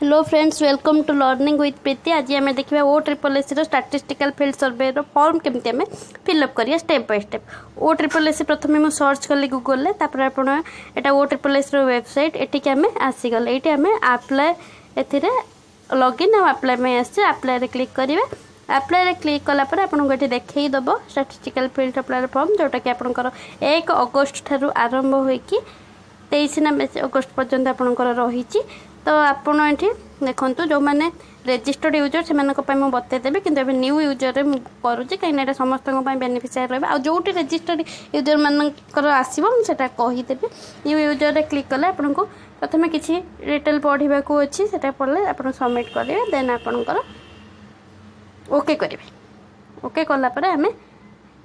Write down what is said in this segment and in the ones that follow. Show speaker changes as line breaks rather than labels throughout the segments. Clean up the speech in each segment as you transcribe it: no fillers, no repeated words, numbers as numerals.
Hello friends, welcome to learning with Preeti. आज आम देखा OSSC statistical field surveyor form केमती आम फिलअप करिया स्टेप बाय स्टेप। OSSC प्रथम मुझे सर्च कली गूगल यहाँ OSSC वेबसाइट एटिक आम आसीगल। ये आम आप्लाय ए लॉगिन और आप्लाय में आसे आप्लाय क्लिक करेंगे। आप्लाय क्लिक कलापर आपको ये देखईदेव स्टैटिस्टिकल फील्ड अप्लाई फॉर्म जोटा कि आपंकर 1 अगस्ट ठारू आरंभ होगी 23 ना 20 अगस्ट पर्यंत आपंकर रही। तो आपड़ ये देखो जो मैंने रेजिस्टर्ड यूजर से बतईदेवी कि न्यू यूजर करुँचे कहीं समस्त बेनिफिशियरी रहा जो रेजिस्टर्ड यूजर मानकर आसो मुझे कहीदेवी। न्यू यूजर रे क्लिक कले आपको प्रथम किसी डिटेल पढ़ा अच्छी से पढ़ले आप सबमिट करेंगे। देन आपणकर ओके करेंगे। ओके कलापर आम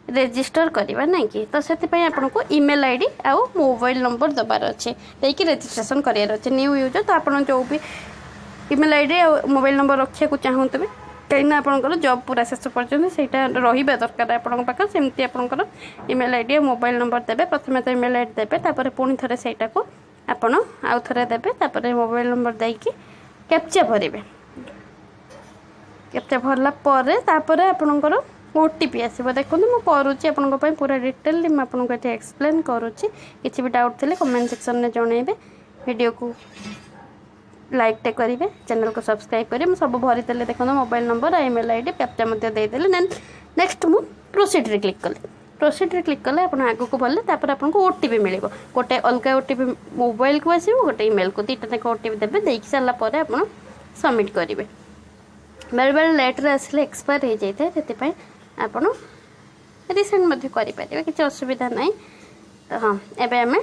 रेजिस्टर करवा ना कि तो से आपको ईमेल आईडी आउ मोबाइल नंबर दबार अच्छे देकी रेजिस्ट्रेशन करार अच्छे न्यू यूजर। तो आप जो भी ईमेल आईडी आ मोबाइल नंबर रखा चाहते कहीं आपंकर जॉब पूरा शेष पर्यटन से रहा दरकार आपण पाखे सेमती आपंकर ईमेल आईडी और मोबाइल नंबर देवे। प्रथम तो ईमेल आईडी देवे तापर पुणी थे से आपड़ आउ थे देवे तापर मोबाइल नंबर देकी कैप्चा भरेंगे। कैप्चा भरला तापर आपणकर ओटीपी आसो। देखो मुझे करुच्ची आप पूरा डिटेल मुझे एक्सप्लेन करुच्ची। किसी भी डाउट थे कमेंट सेक्शन में जनइबे। वीडियो को लाइक टे करेंगे, चैनल को सब्सक्राइब करेंगे। सब भरी देले देखो मोबाइल नंबर और ईमेल आईडी कैप्चा देदेले। देन नेक्स्ट मु प्रोसीड रे क्लिक कले। प्रोसीड रे क्लिक कले आग को भरले तापर आपको ओटीपी मिले। गोटे अलग ओटीपी मोबाइल को आसो, गोटे ईमेल को दुईटा तक ओटीपी देवे। देख सारापर आप सबमिट करेंगे। बेले बेले लेट्रे आसिले एक्सपायर हो जाए से आप रिसेंट करेंगे, किसी असुविधा ना। तो हाँ एवं आम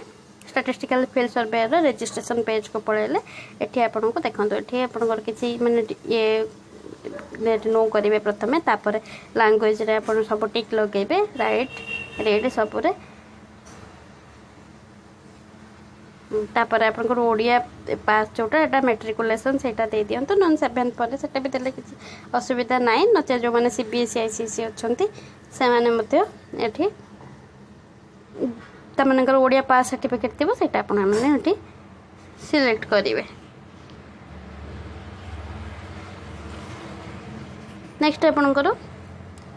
statistical field surveyor registration page को पलैले ये आपको देखो ये आपंकर किसी माने ये नो करेंगे। प्रथम तापर लैंग्वेज रे आप सब टिक लगे राइट रेड सबुरे। तापर आपंकर ओडिया पास जोटा एटा मेट्रिकुलेसन से दे दिंतु नॉन 7th पर से भी देले किसी असुविधा ना। नचे जो मैंने CBSE ICSE अच्छा से मैंने तमनकर ओडिया पास सर्टिफिकेट थी से आपने सिलेक्ट करेंगे। नेक्स्ट आपंकर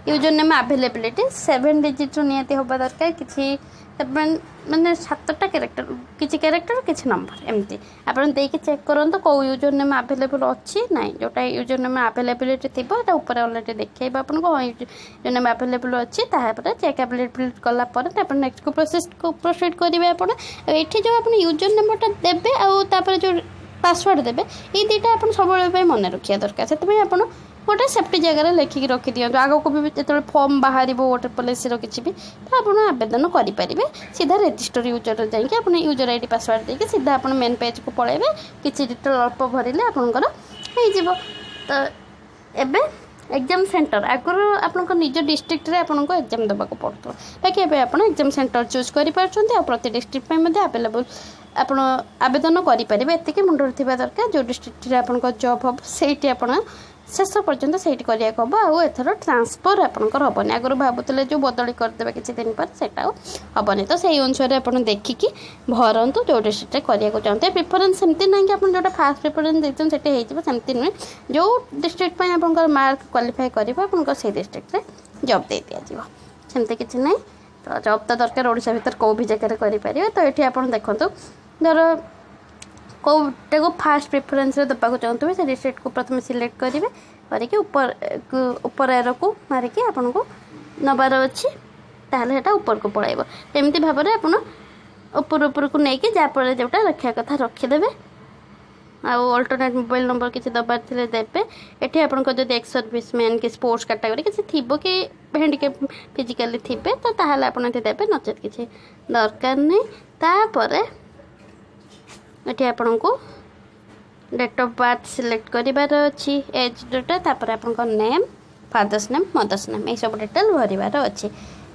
यूजर नेम अवेलेबिलिटी 7 डिजिट निहाती होगा दरकार। किसी मैंने 7टा कैरेक्टर किसी कैरेक्टर किसी नंबर एमती आप चेक करूँ कौ यूजर नेम अवेलेबल अच्छी ना। जोटा यूजर नेम अवेलेबिलिटी थी ऊपर अलरेडी देखा आपको हाँ यूजर नेम अवेलेबल अच्छी तापर चेक अवेलेबिलिटी कलापर नेक्स्ट को प्रोसीड करेंगे। आप ये जो आप यूजर नंबरटा देवे आपर जो पासवर्ड देवे ये दुईटा आप सब मन रखा दरकार। से आप गोटे सेफ्टी जगह लिखिक रखी दिखाँ आग को भी जो फॉर्म बाहर OSSC किसी भी तो आप आवेदन करेंगे। सीधा रजिस्टर यूजर जाकि आप यूजर आईडी पासवर्ड देके सीधा आप मेन पेज को पलैबे। किसी डिटेल अल्प भरले आपंकर हो। तो एबे एग्जाम सेंटर आगर आप निज डिस्ट्रिक्ट रे आपको एग्जाम देवाक पड़ता बाकी एबे आप एग्जाम सेंटर चूज कर प्रति डिस्ट्रिक्ट अवेलेबल आप आवेदन करेंगे। एतिक मुंडर थी दरकार जो डिस्ट्रिक्ट रे आपन जॉब हम से आप शेष पर्यंत से कराया हम आर ट्रांसफर आपंकर हेनी। आगर भावुले जो बदली करदे किसी दिन पर से हेनी। तो से अनुसार आप देखिकी भरतु जो डिस्ट्रिक्ट कराया चाहते। प्रिफरेन्स सेमती ना कि आप जो फास्ट प्रिफरेन्स देते सेमती नुहे। जो डिस्ट्रिक्ट आपंकर मार्क क्वालिफाई कर से डिस्ट्रिक्ट रे जॉब दे दिज्व सेमती किसी ना। तो जॉब तो दरकार ओडिशा भीतर कौ भी जगह करेंगे। तो ये आप देखो धर कौटे को फास्ट प्रिफरेन्स देवाक चाहते से डिस्ट्रिक्ट को प्रथम सिलेक्ट करेंगे करके ऊपर एरो को मारिकी आपन को नबार अच्छी ताहले ऊपर को पड़ेब। एमती भाव में आप ऊपर को लेकिन जहाँपर जोटा रखा कथा रखीदे। अल्टरनेट मोबाइल नंबर किसी दबार थे देवे। ये आपको जब एक्स सर्विस मैन कि स्पोर्ट्स कैटेगरी किसी थी कि हैंडिकैप फिजिकली थे तो ताहले आप देवे नचेत किसी दरकार नहीं। तापर ये आपन को डेट ऑफ बर्थ सिलेक्ट करार अच्छी एज डेटा तापर आप name father's name mother's name ये सब डिटेल भरबार अच्छी।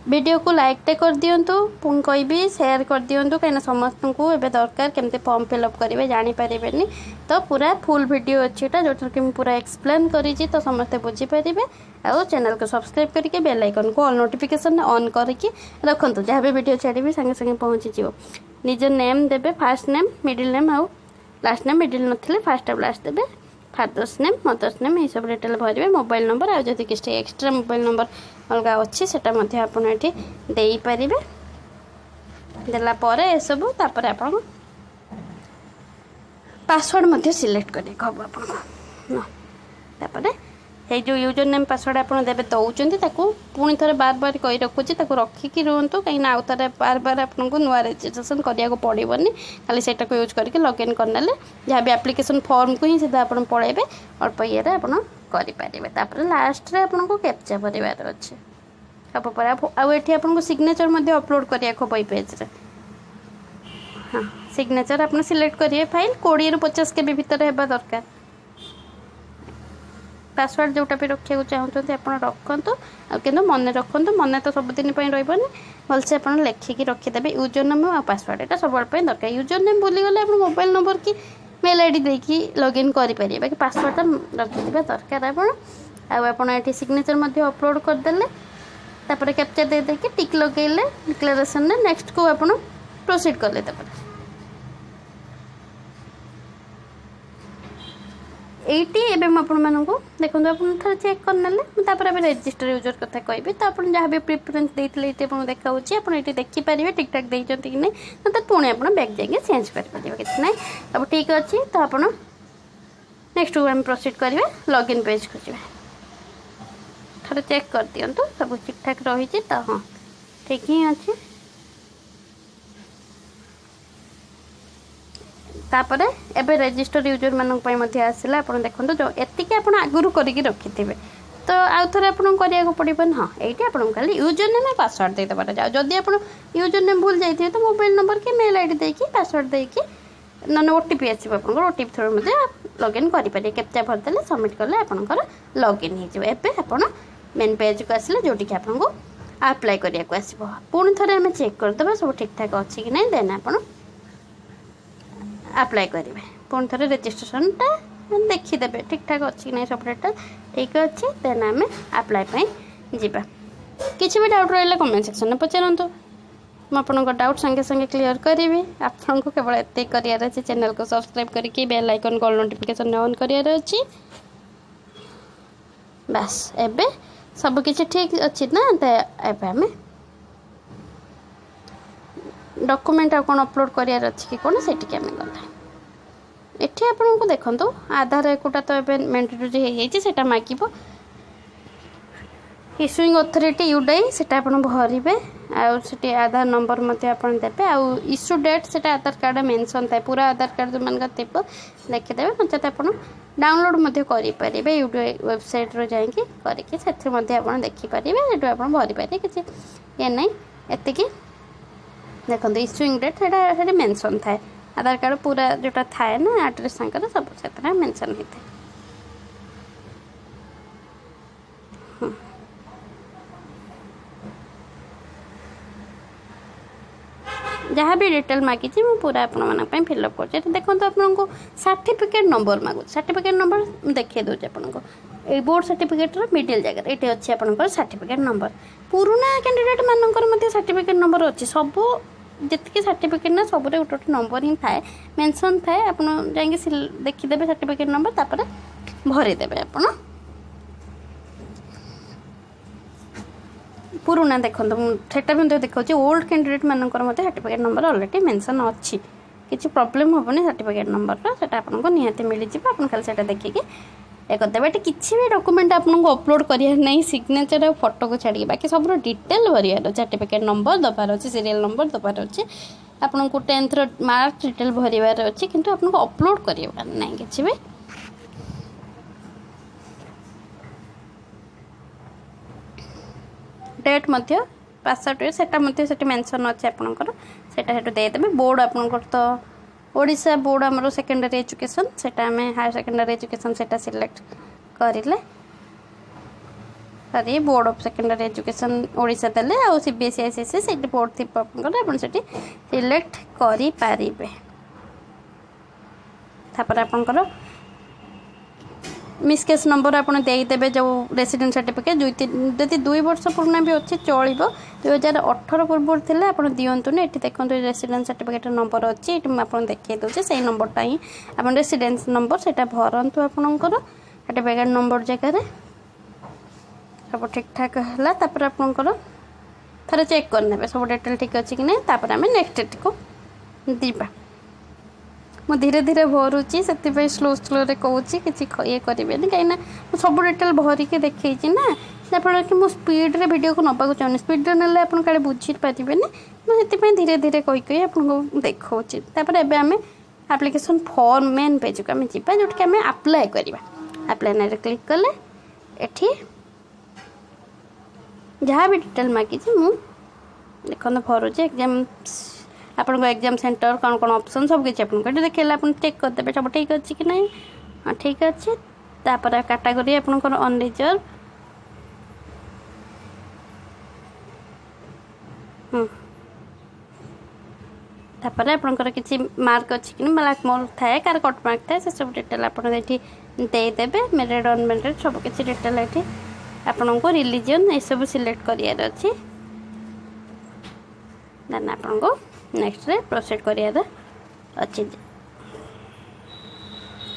वीडियो को लाइक टे कर दिंतु पुणी कहि शेयर कर दिंतु कहीं समस्त को एवं दरकार केमती फॉर्म फिलअप करेंगे जानीपारे। तो पूरा फुल वीडियो अच्छी जो कि पूरा एक्सप्लेन करी तो समस्ते बुझीपारे। आउ चैनल को सब्सक्राइब करके बेल आइकन को ऑल नोटिफिकेशन ऑन करके रखुँ जहाँ भी वीडियो छाड़ी सागे सागे पहुँची। निज नेम देवे फास्ट नेम मिडिल नेम आउ लास्ट नेम मिडिल नथिले फास्ट और लास्ट देवे फादर्स नेम मदर्स नेम ये सब डिटेल भरवे मोबाइल नंबर आ जदि किसी एक्सट्रा मोबाइल नंबर अलग अच्छी से ये पारे देला ये सब आप पासवर्ड सिलेक्ट करें हम आपको ये जो यूजर नेम पासवर्ड आप देवे दौरान पुणी थे बार बार कही रखुच्छी रखिकी रुहतु कहीं आउ थे बार बार आपको नुआ रेजिस्ट्रेशन कराया पड़ोनी खाली से यूज करके लॉगिन करने जहाँ भी एप्लिकेशन फॉर्म को ही सीधा आप पलैबे अल्प ये करें लास्ट रे आपको कैप्चा भरवार अच्छे सब पर आपको सिग्नेचर अपलोड कराया बई पेज रे हाँ सिग्नेचर आप सिलेक्ट करेंगे फाइल 20 ରୁ 50 के भीतर होगा दरकार पासवर्ड जोटा भी रखा चाहते आप रखु कि मन रखु मन तो सबुदिन रही भलसे आप लिखिकी रखीदे यूजर नेम और पासवर्ड यहाँ सब दरकार यूजर नेम भूलीगले आप मोबाइल नंबर की मेल आईडी देकी लॉगिन करेंगे बाकी पासवर्डटा रखिथे दरकार आपड़ी सिग्नेचर अपलोड करदे कैप्चा दे देके टिक लगेले डिक्लेरेशन नेक्स्ट को आप प्रोसीड कले एटी एवं आपको देखो आप चेक करने रेजिस्टर यूजर कथा कहि तो आप जहाँ भी प्रिफरेन्स देते ये देखा आप देखिपारे ठीक ठाक देते कि नहीं तो पुणी आप बैक जाइए चेंज करेंगे कि ना सब ठीक अच्छे तो आप नेक्स्ट को आम प्रोसीड करेंगे लॉगिन पेज खोजे थोड़ा चेक कर दिंतु सब ठीक ठाक रही तो हाँ ठीक ही अच्छे तापर एबे रजिस्टर यूजर मानक आसला आप देखो जो एतिक आप आगुरी करके रखिथे तो आउ थे आपको कराया पड़ोनी हाँ ये आपको खाली यूजर नेम पासवर्ड देदेबार जाओ जदि आप यूजर नेम भूल जाइए तो मोबाइल नंबर की मेल आईडी देकी पासवर्ड देकी ना ओटीपी आसो आप ओटीपी थ्रू लॉगिन करेंगे कैप्चा भरदे सबमिट कले आपंकर लॉगिन हो मेन पेज को आसले जोटि कि आपको अप्लाई करने आसो पुणी थे आम चेक करदे सब ठीक ठाक अच्छी कि नहीं देन आप अप्लाई करेंगे पुणी थे रेजिस्ट्रेशनटा देखीदे ठीक ठाक अच्छी कि नहीं सब डेटा ठीक अच्छे देन आम अप्लाई जावा किसी भी डाउट रहा कमेंट सेक्शन में पचारतु मुझे डाउट संगे संगे क्लियर करी आपको केवल एत कर चैनल को सब्सक्राइब करके बेल आइकन कॉल नोटिफिकेशन ऑन करार अच्छी बस एबे सब किसी ठीक अच्छी ना तो आम डॉक्यूमेंट कौन अपलोड करार अच्छी कि कौन से आम गला ये आपको देखो आधार एकटा तो ये मैंडेटरी होता मागिब इश्यूइंग अथॉरिटी यूडाई से भरवे आउे आधार नंबर देते आउ इश्यू डेट से आधार कार्ड मेंशन था पूरा आधार कार्ड जो मान थी देखीदे नचेत आप डाउनलोड करेंगे यूट्यूब वेबसाइट रो जाकि करके आप देखिपारे आप भरी पारे किसी ये ना एति देखो इश्यूइंग डेट से मेंशन था आधार कार्ड पूरा जोटा थाए ना एड्रेस सांकर सब से मेंशन होता है जहाँ भी डिटेल मागी पूरा आप फिलअप कर देखो आपको सर्टिफिकेट नंबर मागु सर्टिफिकेट नंबर देखिए दूसरे आपको ये बोर्ड सर्टिफिकेट मिडिल जगह ये अच्छे आप सर्टिफिकेट नंबर पुराना कैंडिडेट मानकर सर्टिफिकेट नंबर अच्छी सब जितकी सर्टिफिकेट ना सब गोटे नंबर ही थाए मेंशन थाए आप देखीदे सर्टिफिकेट नंबर तापर भरीदेवे आप पुराना देखो सेटा भी देखा ओल्ड कैंडिडेट मानकर सर्टिफिकेट नंबर ऑलरेडी मेंशन अच्छी किसी प्रॉब्लम हेनी सर्टिफिकेट नंबर से आपको निहाती मिल जाए आप खाली से देखिए ये करदे किसी भी डॉक्यूमेंट आपको अपलोड करार नहीं सिग्नेचर और फोटो को छाड़ी बाकी सब डिटेल भरियार सर्टिफिकेट नंबर दबार अच्छे सीरियल नंबर दबार अच्छे आपको 10th मार्क डिटेल भरवार अच्छे किंतु आपको अपलोड करार नहीं किसी भी डेट पासआउट से मेंशन अच्छे आपंकर से देदेवे बोर्ड आपंकर तो ओडिशा बोर्ड आमर सेकेंडरी एजुकेशन सेटा आम हायर सेकेंडरी एजुकेशन सेटा सिलेक्ट करें सरी board of secondary education Odisha देले आ सीबीएसई आईसीएसई से बोर्ड थी आपन से सिलेक्ट करें तापर आपंकर मिसकेस नंबर आप देदेवे जो रेसिडेंट सर्टिफिकेट जदि 2 वर्ष पुराना भी अच्छे चलो 2018 पूर्व थे आप दिंतुनि ये देखो रेसिडेंट सर्टिफिकेट नंबर अच्छी ये मुझे देखी दूसरे से नंबरटा ही आप रेसिडेंस नंबर से भरतु आपंकर सर्टिफिकेट नंबर जगह सब ठीक ठाक है आपंकर थे चेक करने सब डिटेल ठीक अच्छी कि नहीं आम नेक्स्ट डेट को दीपा मु धीरे धीरे भरुची से स्लो स्लो कहूँ कि ये करेंगे कहीं सब डिटेल भरिकी देखी ना जहाँफल कि मुझे स्पीड्रे वीडियो को नवाक चाहूँ स्पीड्रे ना आप बुझी पारे मुझे धीरे धीरे कही आपको देखा एवं आम एप्लिकेशन फॉर्म मेन पेज को आम जा जोटि आम आप्लाय करवा आप्लाय ना क्लिक कले एठी जहाँ भी डिटेल मागी मु देखो भरुचे एग्जाम आपको एग्जाम सेंटर कौन कौन ऑप्शन सब किसी आपको देखिए आप चेक करदे सब ठीक अच्छे कि नहीं हाँ ठीक अच्छे तापर कैटेगरी आपंकर अनरिजर्व तापर आपंकर किसी मार्क अच्छी कि ब्लैक मार्क थाए कार कट मार्क थाए से सब डिटेल आप देदेवे मेरिट अनमेरिट सब किसी डिटेल ये आपन को रिलीजन ये सब सिलेक्ट करार अच्छी देन आपन को नेक्स्ट रे प्रोसीड करार अच्छी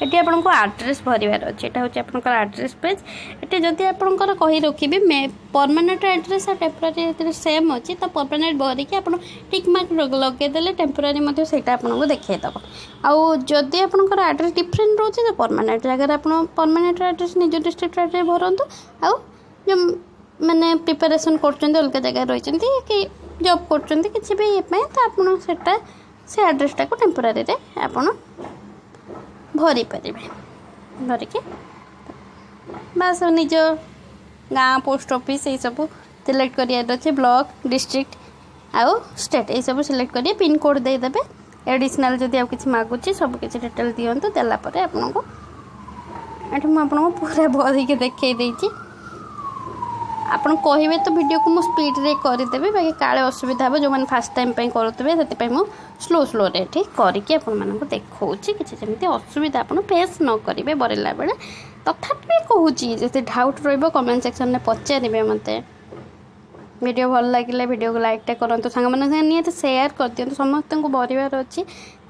ये आपन को एड्रेस भरवार अच्छे यहाँ हूँ आपंकर एड्रेस पेज ये जदि आपंकर कही रखिए परमानेंट एड्रेस और टेम्पोरारी सेम अच्छी तो परमानेंट भरिकी आप टिक मार्क लगेदेले टेम्पोरारी से आपको देखईदेव आउ जदि आपंकर एड्रेस डिफरेंट रोचे तो परमानेंट जगह आप परमानेंट एड्रेस निज डिस्ट्रिक्ट एड्रेस भरतु आउ जो मैंने प्रिपेरेसन कर अलग जगह रही कि जॉब कर किसी भी ये तो आप से एड्रेसटा को टेम्पोरारी आप भरी पारे भरिकी बास निज गाँ पोस्ट ऑफिस ये सब सिलेक्ट करार अच्छे ब्लॉक डिस्ट्रिक्ट आउ स्टेट ये सब सिलेक्ट करिए पिन कोड देदेवे एडिशनल जदि आप किसी मागुची सब किसी डिटेल दिंतु देलापर आपको ये मुझे पूरा भरिकी देखई आपन कहे तो वीडियो को मुझे स्पीड रे करदेवी बाकी काले असुविधा हो जो मैंने फास्ट टाइम करुवे से मुझे स्लो स्लो रे ठीक करके आपको देखा किसी जमी असुविधा आप फेस न करेंगे बरेला बेले तथापि कहूँ जैसे डाउट रमेंट सेक्शन में पचारे मत वीडियो भल लगे वीडियो को लाइक करूँ सांग मैंने निहत सेयार कर दिखाँ समस्त को भरवार अच्छी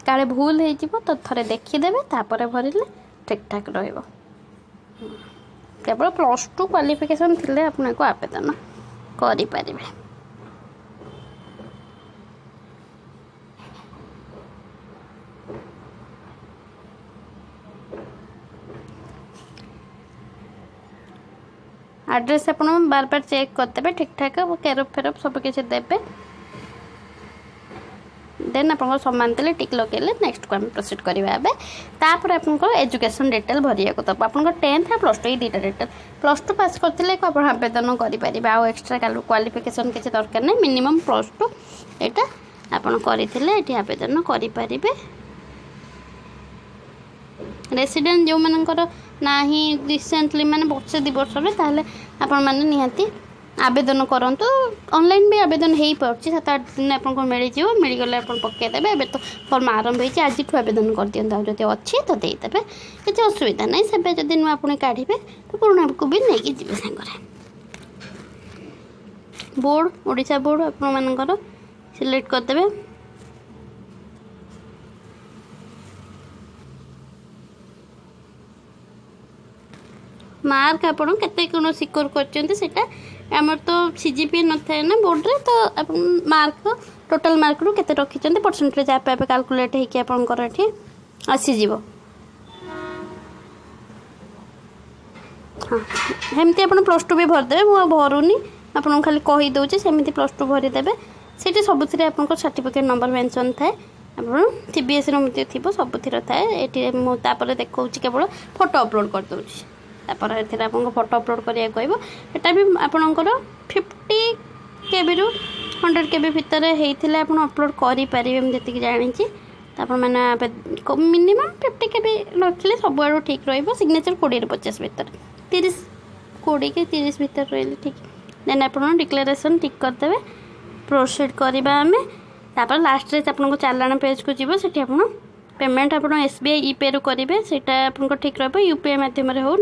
काले भूल हो थे देखीदेवे तापर भरले ठीक ठाक रहा केवल +2 क्वालिफिकेशन थिले आपको आवेदन करें एड्रेस आप बार बार चेक करदे ठीक ठाक केरप फेरप सब किसी देवे देन आप सामान देले टिक लगे नेक्स्ट को आम प्रोसीड करवा तापर आपको एजुकेशन डिटेल भरिया को दब आप 10th और +2 ये दुटा डिटेल +2 पास करते आप आवेदन करेंगे आउ एक्सट्रा क्वालिफिकेशन किसी दरकार नहीं मिनिमम +2 यहाँ आपड़ करते आवेदन करें रेसिडेंट जो मानकर ना ही रिसेंटली माने वर्षे 2 वर्ष ताहले आपण माने निहाती आवेदन करूँ ऑनलाइन भी आवेदन हो पार्टी 7-8 दिन आपको मिल मिलगले आप पकईदेवे ए तो फर्म आरंभ होती आज आवेदन कर दिखाँ जब अच्छी तो देदेवे किसी असुविधा नहीं से जब नुआ पुणी काढ़े तो पुराणा को भी नहीं जी सागर बोर्ड ओडिशा बोर्ड आपर सिलेक्ट करदे मार्क आप कौन सिक्योर करमर तो सीजीपी न था ना बोर्ड रे तो मार्क टोटल मार्क रू केते रखिछन्ते परसेंटेज आप कैलकुलेट होइके आपनकर एठी आसीज हाँ हेमती आप +2 भी भरदे मु भरूनी आपको खाली कही दूचे सेमती +2 भरीदेवे से सबुथ आप सर्टिफिकेट नंबर मेंशन थाए आप सीबीएसई रे थी सबुथ थाए ये मुझे देखा केवल फोटो अपलोड कर दूँगी तापर एथिरे आपको फोटो अपलोड करिया कहबो एटा भी आपनकर 50 KB रु 100 KB भितर हेइथिले आपन अपलोड करि पारिबे हम जति जानि छी तापर माने मिनिमम 50 KB रखले सब आडो ठीक रहइबो सिग्नेचर 20 ରୁ 50 भितर 30 20 के 30 भितर रहले ठीक देन आपन डिक्लेरेशन टिक कर देबे प्रोसीड करबा हमें तापर लास्ट रे आपन चालान पेज को जीवो सेठी आपन पेमेंट आप SBI ई पे रू करेंगे से ठीक रहा यूपीआई माध्यम हो